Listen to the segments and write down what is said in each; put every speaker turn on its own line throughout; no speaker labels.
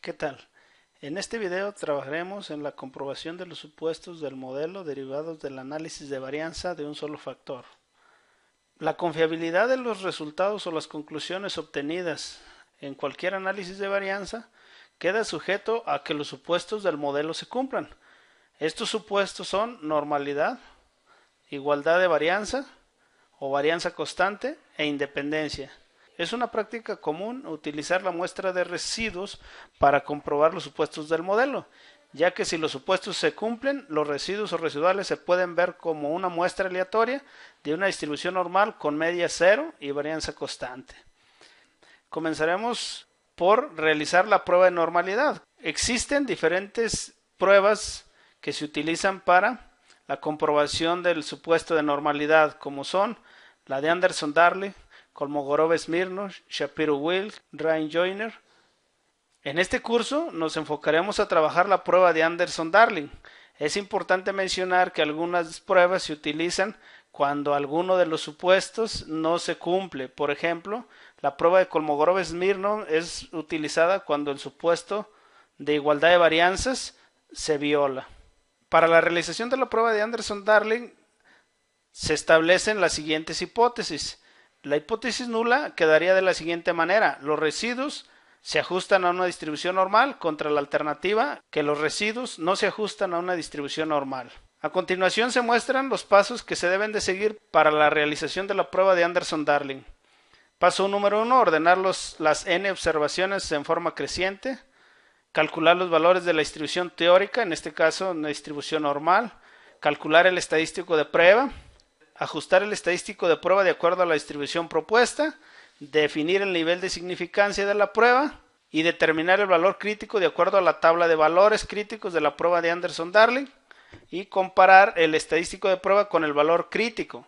¿Qué tal? En este video trabajaremos en la comprobación de los supuestos del modelo derivados del análisis de varianza de un solo factor. La confiabilidad de los resultados o las conclusiones obtenidas en cualquier análisis de varianza queda sujeto a que los supuestos del modelo se cumplan. Estos supuestos son normalidad, igualdad de varianza o varianza constante e independencia. Es una práctica común utilizar la muestra de residuos para comprobar los supuestos del modelo, ya que si los supuestos se cumplen, los residuos o residuales se pueden ver como una muestra aleatoria de una distribución normal con media cero y varianza constante. Comenzaremos por realizar la prueba de normalidad. Existen diferentes pruebas que se utilizan para la comprobación del supuesto de normalidad, como son la de Anderson-Darling, Kolmogorov-Smirnov, Shapiro-Wilk, Ryan-Joyner. En este curso nos enfocaremos a trabajar la prueba de Anderson-Darling. Es importante mencionar que algunas pruebas se utilizan cuando alguno de los supuestos no se cumple. Por ejemplo, la prueba de Kolmogorov-Smirnov es utilizada cuando el supuesto de igualdad de varianzas se viola. Para la realización de la prueba de Anderson-Darling se establecen las siguientes hipótesis. La hipótesis nula quedaría de la siguiente manera: los residuos se ajustan a una distribución normal, contra la alternativa que los residuos no se ajustan a una distribución normal. A continuación se muestran los pasos que se deben de seguir para la realización de la prueba de Anderson-Darling. Paso número 1, ordenar las n observaciones en forma creciente, calcular los valores de la distribución teórica, en este caso una distribución normal, calcular el estadístico de prueba, ajustar el estadístico de prueba de acuerdo a la distribución propuesta, definir el nivel de significancia de la prueba y determinar el valor crítico de acuerdo a la tabla de valores críticos de la prueba de Anderson-Darling y comparar el estadístico de prueba con el valor crítico.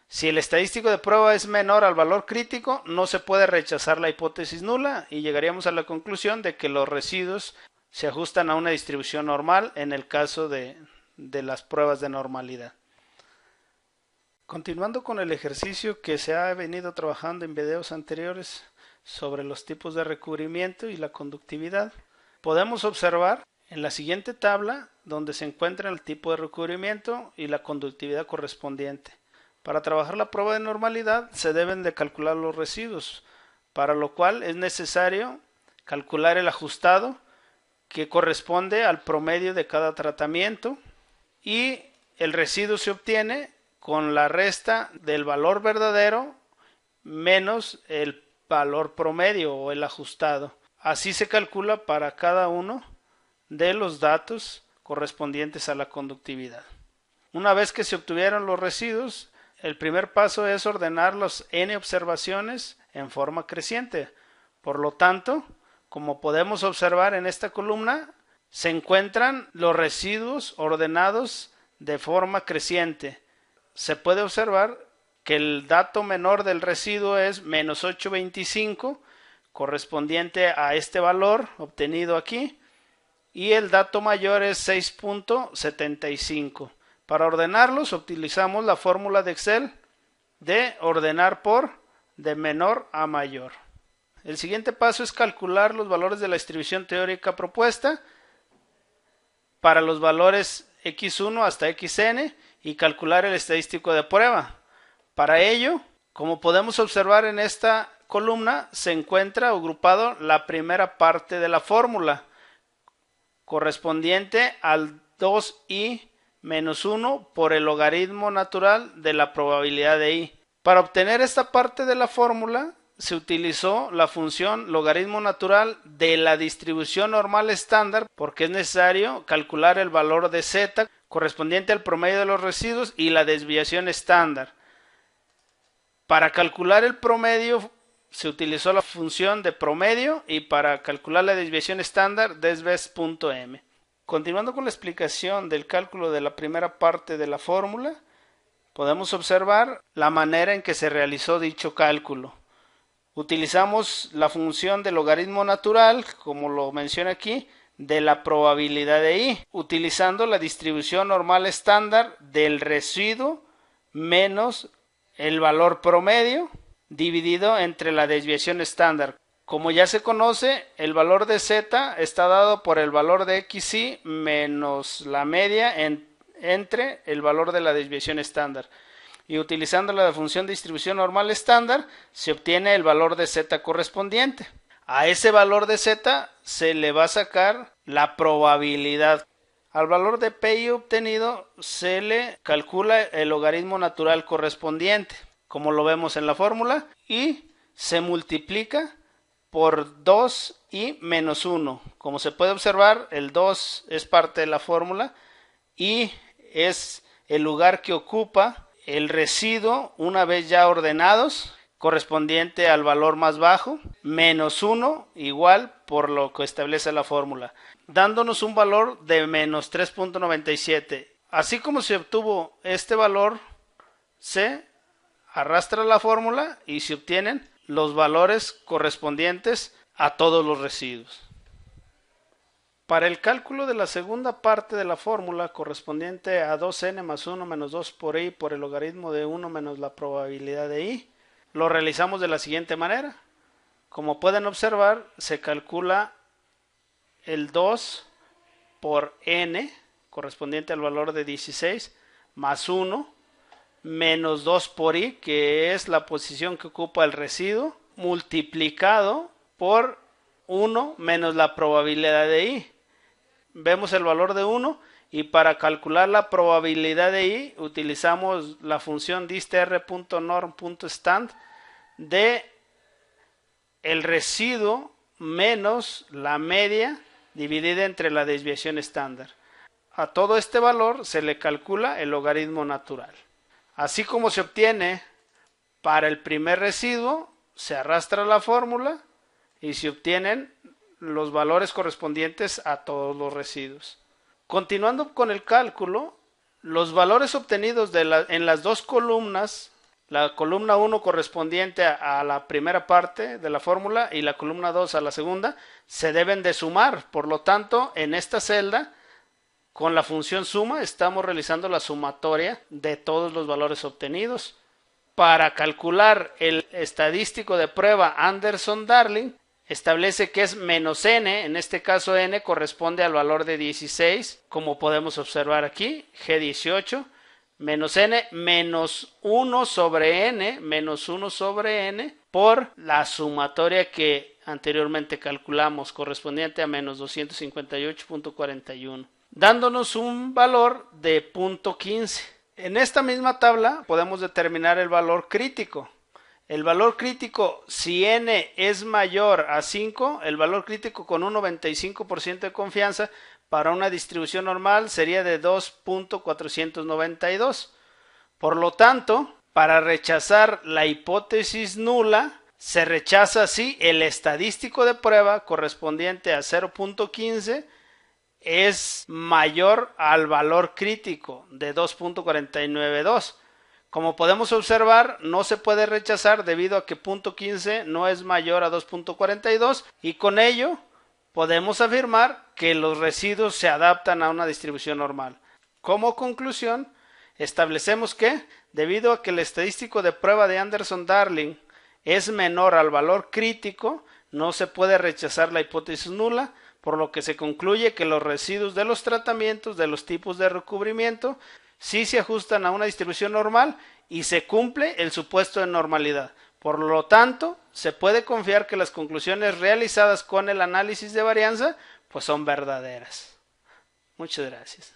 Si el estadístico de prueba es menor al valor crítico, no se puede rechazar la hipótesis nula y llegaríamos a la conclusión de que los residuos se ajustan a una distribución normal en el caso de las pruebas de normalidad. Continuando con el ejercicio que se ha venido trabajando en videos anteriores sobre los tipos de recubrimiento y la conductividad, podemos observar en la siguiente tabla donde se encuentra el tipo de recubrimiento y la conductividad correspondiente. Para trabajar la prueba de normalidad se deben de calcular los residuos, para lo cual es necesario calcular el ajustado que corresponde al promedio de cada tratamiento y el residuo se obtiene con la resta del valor verdadero menos el valor promedio o el ajustado. Así se calcula para cada uno de los datos correspondientes a la conductividad. Una vez que se obtuvieron los residuos, el primer paso es ordenar las n observaciones en forma creciente. Por lo tanto, como podemos observar en esta columna, se encuentran los residuos ordenados de forma creciente. Se puede observar que el dato menor del residuo es menos 8.25, correspondiente a este valor obtenido aquí, y el dato mayor es 6.75. Para ordenarlos utilizamos la fórmula de Excel de ordenar por de menor a mayor. El siguiente paso es calcular los valores de la distribución teórica propuesta para los valores x1 hasta xn y calcular el estadístico de prueba. Para ello, como podemos observar en esta columna, se encuentra agrupado la primera parte de la fórmula, correspondiente al 2i menos 1 por el logaritmo natural de la probabilidad de i. Para obtener esta parte de la fórmula, se utilizó la función logaritmo natural de la distribución normal estándar porque es necesario calcular el valor de z correspondiente al promedio de los residuos y la desviación estándar. Para calcular el promedio se utilizó la función de promedio y para calcular la desviación estándar desves.m. Continuando con la explicación del cálculo de la primera parte de la fórmula, podemos observar la manera en que se realizó dicho cálculo. Utilizamos la función de logaritmo natural, como lo menciona aquí, de la probabilidad de i, utilizando la distribución normal estándar del residuo menos el valor promedio dividido entre la desviación estándar, Como ya se conoce, el valor de z está dado por el valor de xy menos la media entre el valor de la desviación estándar. Y utilizando la función de distribución normal estándar, se obtiene el valor de z correspondiente. A ese valor de z se le va a sacar la probabilidad. Al valor de pi obtenido se le calcula el logaritmo natural correspondiente, como lo vemos en la fórmula, y se multiplica por 2 y menos 1. Como se puede observar, el 2 es parte de la fórmula y es el lugar que ocupa el residuo una vez ya ordenados, correspondiente al valor más bajo, menos 1 igual por lo que establece la fórmula, dándonos un valor de menos 3.97. Así como se obtuvo este valor, se arrastra la fórmula y se obtienen los valores correspondientes a todos los residuos. Para el cálculo de la segunda parte de la fórmula correspondiente a 2n más 1 menos 2 por i por el logaritmo de 1 menos la probabilidad de i, lo realizamos de la siguiente manera. Como pueden observar, se calcula el 2 por n, correspondiente al valor de 16, más 1, menos 2 por i, que es la posición que ocupa el residuo, multiplicado por 1 menos la probabilidad de i. Vemos el valor de 1 y para calcular la probabilidad de i utilizamos la función distr.norm.stand de el residuo menos la media dividida entre la desviación estándar. A todo este valor se le calcula el logaritmo natural. Así como se obtiene para el primer residuo, se arrastra la fórmula y se obtienen los valores correspondientes a todos los residuos. Continuando con el cálculo, los valores obtenidos en las dos columnas, la columna 1 correspondiente a la primera parte de la fórmula y la columna 2 a la segunda, se deben de sumar. Por lo tanto, en esta celda, con la función suma, estamos realizando la sumatoria de todos los valores obtenidos. Para calcular el estadístico de prueba Anderson-Darling, establece que es menos n, en este caso n corresponde al valor de 16, como podemos observar aquí, G18, menos n, menos 1 sobre n, menos 1 sobre n, por la sumatoria que anteriormente calculamos, correspondiente a menos 258.41, dándonos un valor de 0.15. En esta misma tabla podemos determinar el valor crítico. El valor crítico, si n es mayor a 5, el valor crítico con un 95% de confianza para una distribución normal sería de 2.492. Por lo tanto, para rechazar la hipótesis nula, se rechaza así el estadístico de prueba correspondiente a 0.15 es mayor al valor crítico de 2.492. Como podemos observar, no se puede rechazar debido a que 0.15 no es mayor a 2.42 y con ello podemos afirmar que los residuos se adaptan a una distribución normal. Como conclusión, establecemos que, debido a que el estadístico de prueba de Anderson-Darling es menor al valor crítico, no se puede rechazar la hipótesis nula, por lo que se concluye que los residuos de los tratamientos de los tipos de recubrimiento sí se ajustan a una distribución normal y se cumple el supuesto de normalidad. Por lo tanto, se puede confiar que las conclusiones realizadas con el análisis de varianza pues son verdaderas. Muchas gracias.